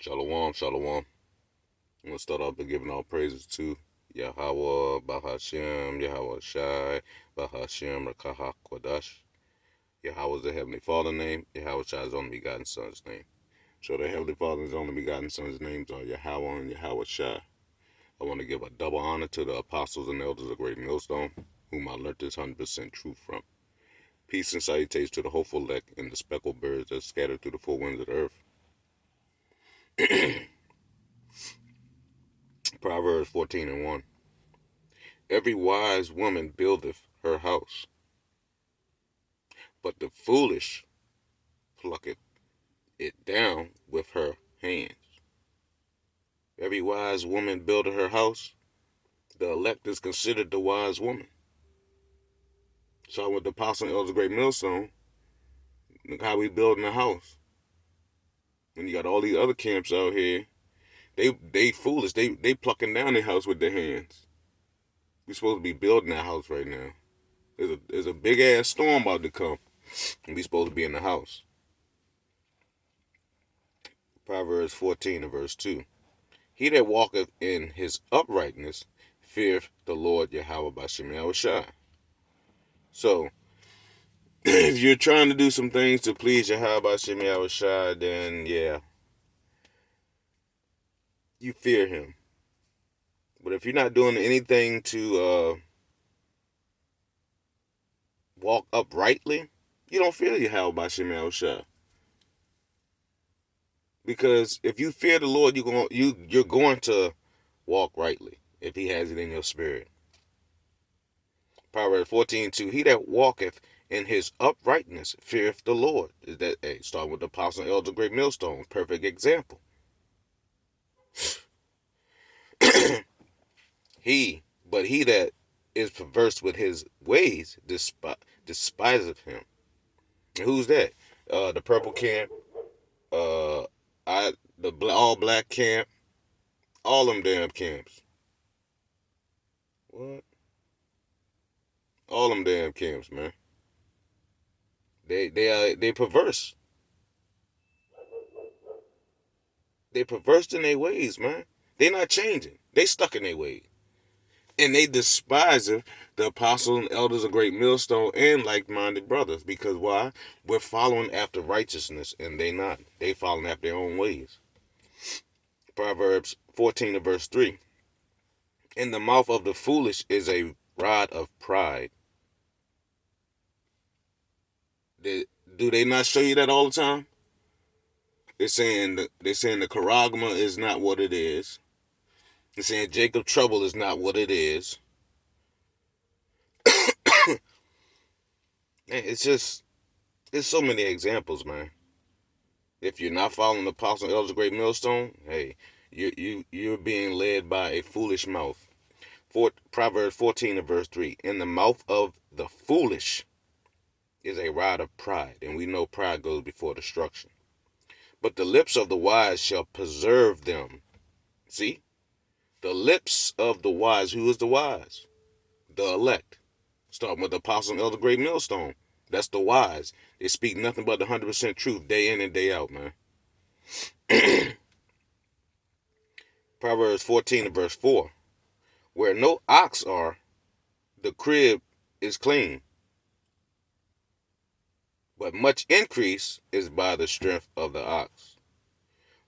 Shalom, shalom. I'm going to start off by giving all praises to Yahweh, Bahashem, Yahweh Shai, Bahashem, Rakaha Kwadash. Yahweh is the Heavenly Father name. Yahweh Shai's only begotten Son's name. So the Heavenly Father's only begotten Son's names are Yahweh and Yahweh Shai. I want to give a double honor to the apostles and elders of Great Millstone, whom I learned this 100% truth from. Peace and salutations to the hopeful elect and the speckled birds that scattered through the four winds of the earth. Proverbs 14:1. Every wise woman buildeth her house, but the foolish plucketh it down with her hands. Every wise woman buildeth her house. The elect is considered the wise woman. So with the apostle and elders of Great Millstone, look how we building a house. And you got all these other camps out here. They foolish. They plucking down their house with their hands. We supposed to be building that house right now. There's a big ass storm about to come, and we supposed to be in the house. Proverbs 14 and verse 2. He that walketh in his uprightness feareth the Lord Yahweh Bashem Yahushai. So, if you're trying to do some things to please Yahweh Bashem Yahushai, then yeah, you fear him. But if you're not doing anything to walk uprightly, you don't fear Yahweh Bashem Yahushai. Because if you fear the Lord, you're going to walk rightly if he has it in your spirit. Proverbs 14:2. He that walketh in his uprightness feareth the Lord. Is that starting with the apostle and elder Great Millstone, perfect example. he that is perverse with his ways despiseth him. And who's that? The purple camp, the all black camp, all them damn camps. What? All them damn camps, man. They perverse. They perverse in their ways, man. They not changing. They stuck in their ways. And they despise the apostles and elders of Great Millstone and like-minded brothers. Because why? We're following after righteousness and they not. They following after their own ways. Proverbs 14 and verse 3. In the mouth of the foolish is a rod of pride. Do they not show you that all the time? They're saying the charagma is not what it is. They're saying Jacob trouble is not what it is. There's so many examples, man. If you're not following the apostle and elders of Great Millstone, hey, you're being led by a foolish mouth. Proverbs 14 and verse 3. In the mouth of the foolish is a rod of pride, and we know pride goes before destruction. But the lips of the wise shall preserve them. See? The lips of the wise. Who is the wise? The elect. Starting with the apostle and elder Great Millstone. That's the wise. They speak nothing but the 100% truth day in and day out, man. Proverbs 14 and verse 4. Where no ox are, the crib is clean. But much increase is by the strength of the ox.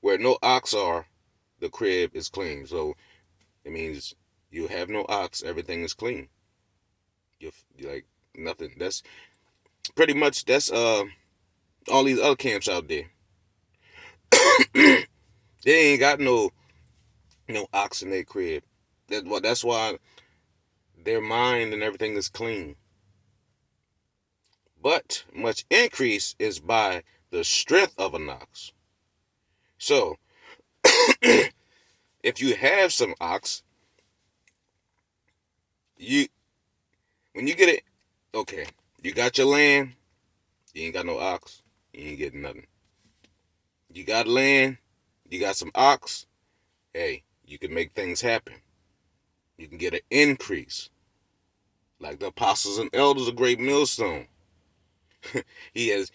Where no ox are, the crib is clean. So it means you have no ox, everything is clean. You're like nothing. That's pretty much all these other camps out there. They ain't got no ox in their crib. That's why their mind and everything is clean. But much increase is by the strength of an ox. So, if you have some ox, when you get it, okay, you got your land, you ain't got no ox, you ain't getting nothing. You got land, you got some ox, hey, you can make things happen. You can get an increase. Like the apostles and elders of Great Millstone. The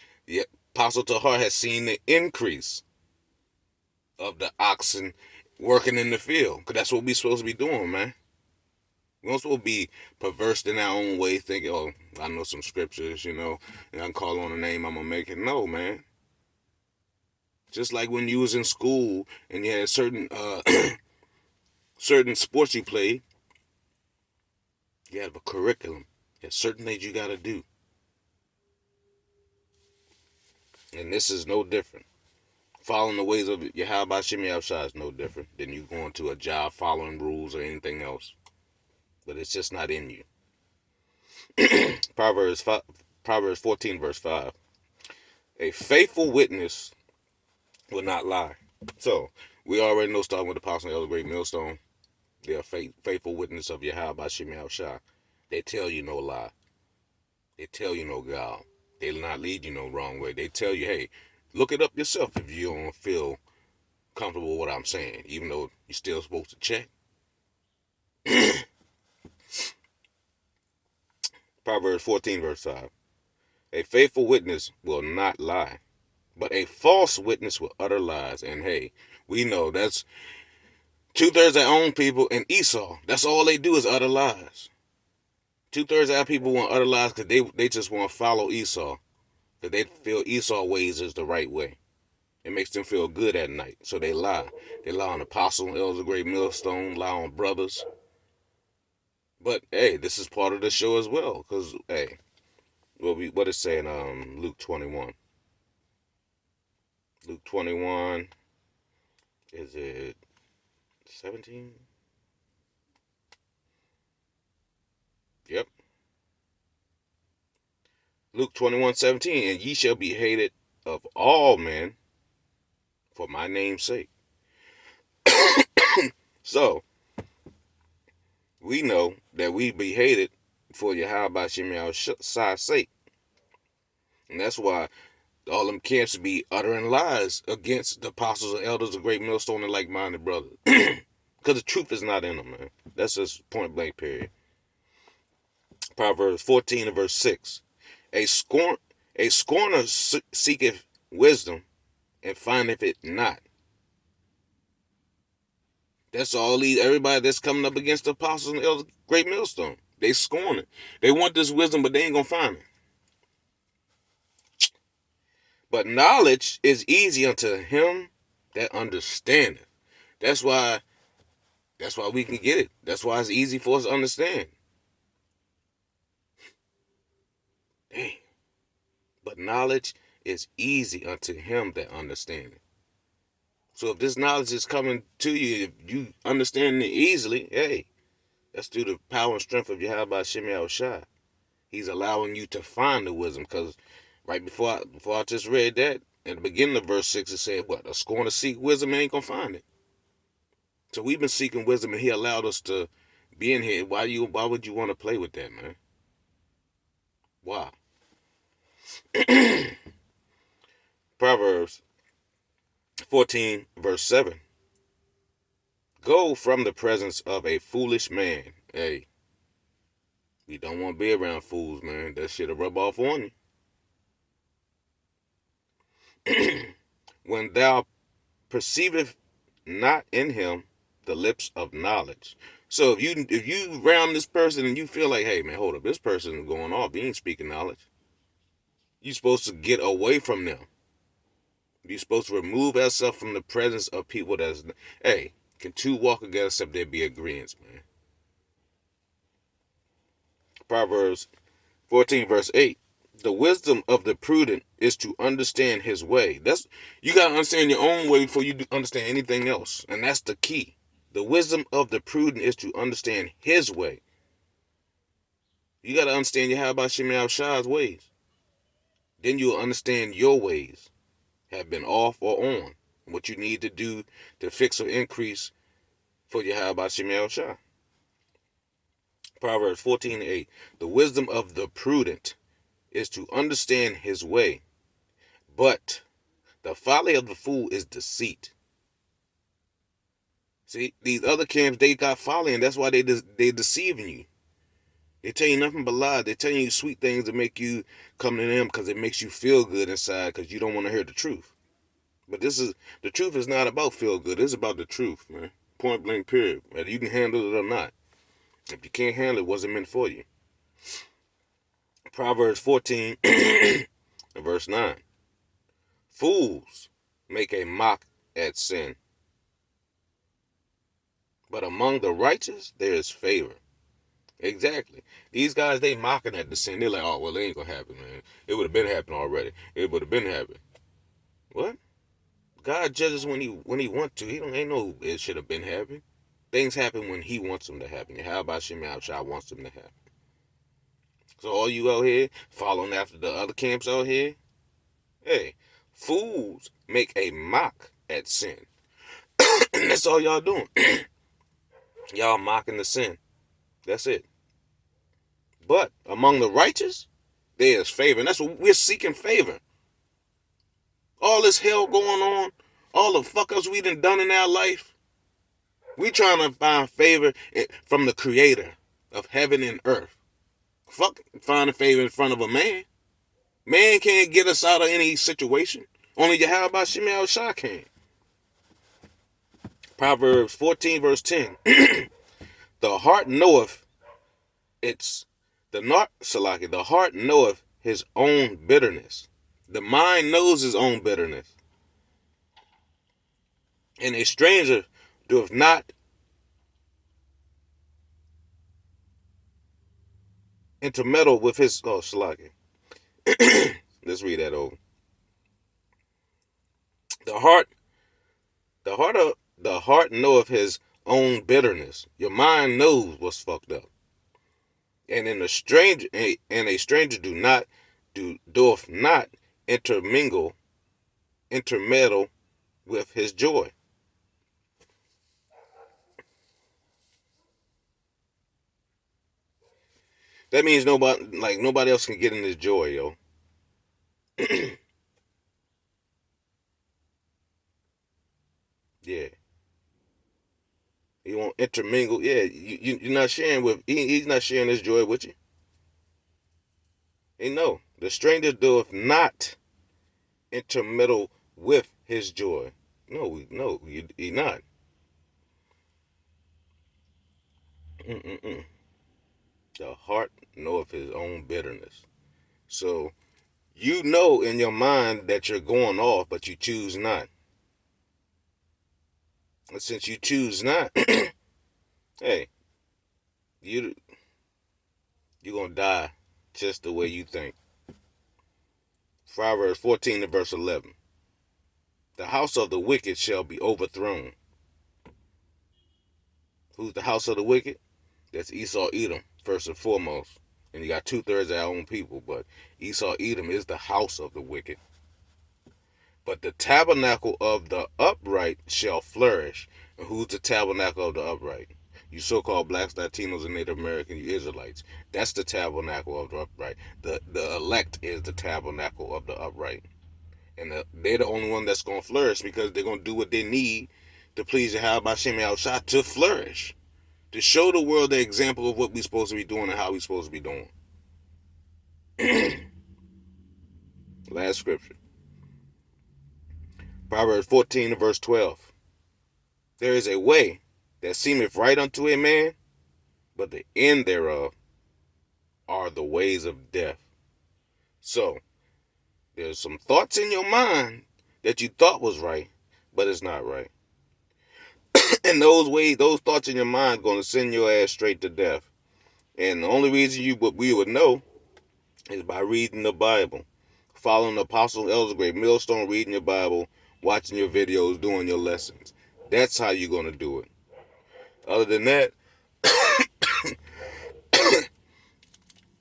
Apostle Tahar has seen the increase. of the oxen working in the field. Because that's what we supposed to be doing, man. We don't supposed to be perverse in our own way, thinking, oh, I know some scriptures, and I can call on a name, I'm going to make it. No, man. Just like when you was in school and you had certain certain sports you played, you have a curriculum. There's certain things you got to do. And this is no different. Following the ways of Yahweh Shemi Shah is no different than you going to a job following rules or anything else. But it's just not in you. Proverbs 14, verse 5. A faithful witness will not lie. So, we already know, starting with the Apostle Elder Great Millstone, they are faithful witness of Yahweh Shemi Shah. They tell you no lie. They tell you no guile. They'll not lead you no wrong way. They tell you, hey, look it up yourself if you don't feel comfortable with what I'm saying, even though you're still supposed to check. Proverbs 14, verse 5. A faithful witness will not lie, but a false witness will utter lies. And hey, we know that's 2/3 their own people and Esau. That's all they do is utter lies. 2/3 of our people want to utter lies because they just want to follow Esau. Because they feel Esau ways is the right way. It makes them feel good at night. So they lie. They lie on Apostle, Elder Great Millstone, lie on brothers. But hey, this is part of the show as well. Because hey, what it's saying, Luke 21. Luke 21, is it 17? Yep. Luke 21:17, and ye shall be hated of all men for my name's sake. So, we know that we be hated for Yahweh Shemi Shah's sake. And that's why all them camps be uttering lies against the apostles and elders of Great Millstone and like-minded brothers. Because the truth is not in them, man. That's just point blank, period. Proverbs 14 and verse 6. A scorner seeketh wisdom and findeth it not. That's all everybody that's coming up against the apostles and elders of Great Millstone. They scorn it. They want this wisdom, but they ain't gonna find it. But knowledge is easy unto him that understandeth. That's why we can get it. That's why it's easy for us to understand. Dang. But knowledge is easy unto him that understandeth. So if this knowledge is coming to you, if you understand it easily, hey, that's through the power and strength of Yahweh Shemi Shah. He's allowing you to find the wisdom, because right before I just read that, at the beginning of verse 6, it said, what? A scorner seek wisdom, ain't gonna find it. So we've been seeking wisdom, and he allowed us to be in here. Why would you want to play with that, man? Why? Proverbs 14, verse 7. Go from the presence of a foolish man. Hey, we don't want to be around fools, man. That shit'll rub off on you. When thou perceiveth not in him the lips of knowledge. So if you round this person and you feel like, hey man, hold up, this person is going off, he ain't speaking knowledge. You're supposed to get away from them. You're supposed to remove yourself from the presence of people that's, hey, can two walk together except there be agreements, man? Proverbs 14, verse 8. The wisdom of the prudent is to understand his way. You got to understand your own way before you understand anything else. And that's the key. The wisdom of the prudent is to understand his way. You got to understand Yahweh Shemi Shah's ways. Then you'll understand your ways have been off or on. What you need to do to fix or increase for Yahweh Shemi Shah. Proverbs 14:8. The wisdom of the prudent is to understand his way, but the folly of the fool is deceit. See, these other camps, they got folly, and that's why they deceiving you. They tell you nothing but lies. They telling you sweet things to make you come to them because it makes you feel good inside because you don't want to hear the truth. But the truth is not about feel good. It's about the truth, man. Point blank, period. Whether you can handle it or not. If you can't handle it, it wasn't meant for you. Proverbs 14 verse 9. Fools make a mock at sin, but among the righteous there is favor. Exactly. These guys, they mocking at the sin. They're like, oh, well, it ain't gonna happen, man. It would have been happening already. It would have been happening. What? God judges when he want to. He don't ain't no it should have been happening. Things happen when he wants them to happen. How about Shemai Shah wants them to happen? So all you out here following after the other camps out here, hey, fools make a mock at sin. And that's all y'all doing. Y'all mocking the sin. That's it. But among the righteous, there is favor. And that's what we're seeking favor. All this hell going on, all the fuck ups we done in our life, we trying to find favor from the creator of heaven and earth. Fuck finding favor in front of a man. Man can't get us out of any situation. Only Yahweh Shemel Shah can. Proverbs 14 verse 10. The heart knoweth the heart knoweth his own bitterness. The mind knows his own bitterness. And a stranger doeth not intermeddle with his Salaki. Let's read that over. The heart knoweth his own bitterness. Your mind knows what's fucked up. And a stranger doth not intermeddle with his joy. That means nobody else can get in his joy, yo. Yeah. He won't intermingle. Yeah, you're not sharing with. He's not sharing his joy with you. And no, the stranger doeth not intermeddle with his joy. No, he not. Mm-mm-mm. The heart knoweth his own bitterness. So you know in your mind that you're going off, but you choose not. And since you choose not, hey, you're gonna die just the way you think. Proverbs 14 and verse 11. The house of the wicked shall be overthrown. Who's the house of the wicked? That's Esau Edom, first and foremost. And you got 2/3 of our own people, but Esau Edom is the house of the wicked. But the tabernacle of the upright shall flourish. And who's the tabernacle of the upright? You so-called blacks, Latinos, and Native American, you Israelites. That's the tabernacle of the upright. The elect is the tabernacle of the upright. And they're the only one that's going to flourish because they're going to do what they need to please Yahweh Hashem Yahushua to flourish. To show the world the example of what we're supposed to be doing and how we're supposed to be doing. Last scripture. Proverbs 14 and verse 12. There is a way that seemeth right unto a man, but the end thereof are the ways of death. So, there's some thoughts in your mind that you thought was right, but it's not right. And those thoughts in your mind going to send your ass straight to death. And the only reason we would know is by reading the Bible, following the Apostle Elder Great Millstone, reading your Bible, watching your videos, doing your lessons. That's how you're going to do it. Other than that,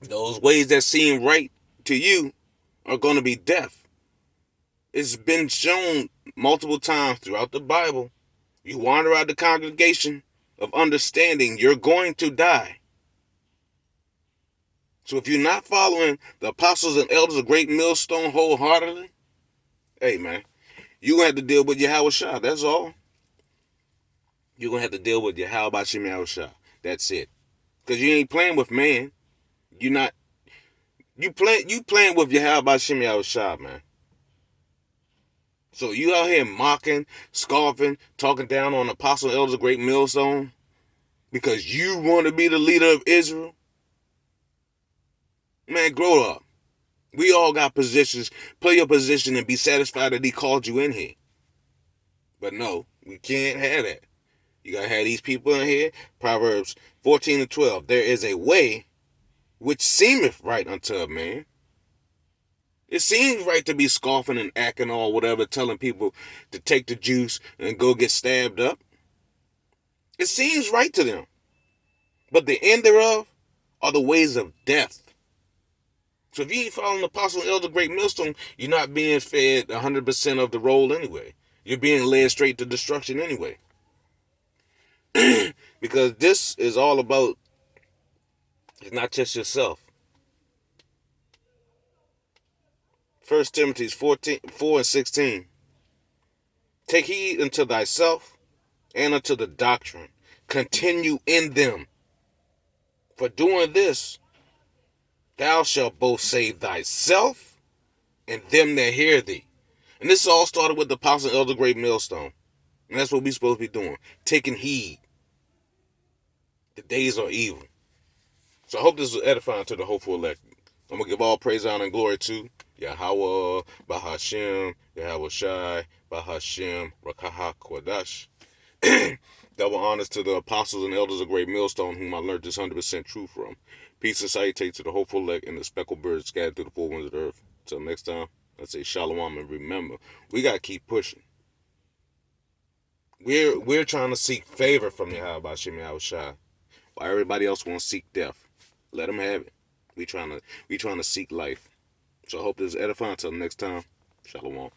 those ways that seem right to you are going to be death. It's been shown multiple times throughout the Bible. You wander out the congregation of understanding, you're going to die. So if you're not following the apostles and elders of Great Millstone wholeheartedly, hey man, you're going to have to deal with Yahweh Shah. That's all. You're going to have to deal with Yahweh Bashim Yahweh Shah. That's it. Because you ain't playing with man. You're not. You playing with Yahweh Bashim Yahweh Shah, man. So you out here mocking, scoffing, talking down on Apostle Elders of Great Millstone because you want to be the leader of Israel? Man, grow up. We all got positions. Play your position and be satisfied that he called you in here. But no, we can't have that. You gotta have these people in here. Proverbs 14 and 12. There is a way which seemeth right unto a man. It seems right to be scoffing and acting all whatever, telling people to take the juice and go get stabbed up. It seems right to them. But the end thereof are the ways of death. So if you ain't following the Apostle and Elder Great Millstone, you're not being fed 100% of the roll anyway. You're being led straight to destruction anyway. Because this is all about, it's not just yourself. 1 Timothy 4 and 16. Take heed unto thyself and unto the doctrine. Continue in them. For doing this, thou shalt both save thyself and them that hear thee. And this all started with the Apostle and Elder Great Millstone. And that's what we're supposed to be doing. Taking heed. The days are evil. So I hope this was edifying to the hopeful elect. I'm going to give all praise, honor, and glory to Yahweh, Bahashem, Yahweh Shai, Bahashem, Rakaha Kodash. Double honors to the apostles and elders of Great Millstone, whom I learned this 100% truth from. Peace and salutation to the hopeful elect and the speckled birds scattered through the four winds of the earth. Until next time, I say shalom, and remember, we got to keep pushing. We're trying to seek favor from Yahweh Bahashem, Yahweh Shai, while everybody else wants to seek death. Let them have it. We trying to seek life. So I hope this is edifying. Until next time, shalom.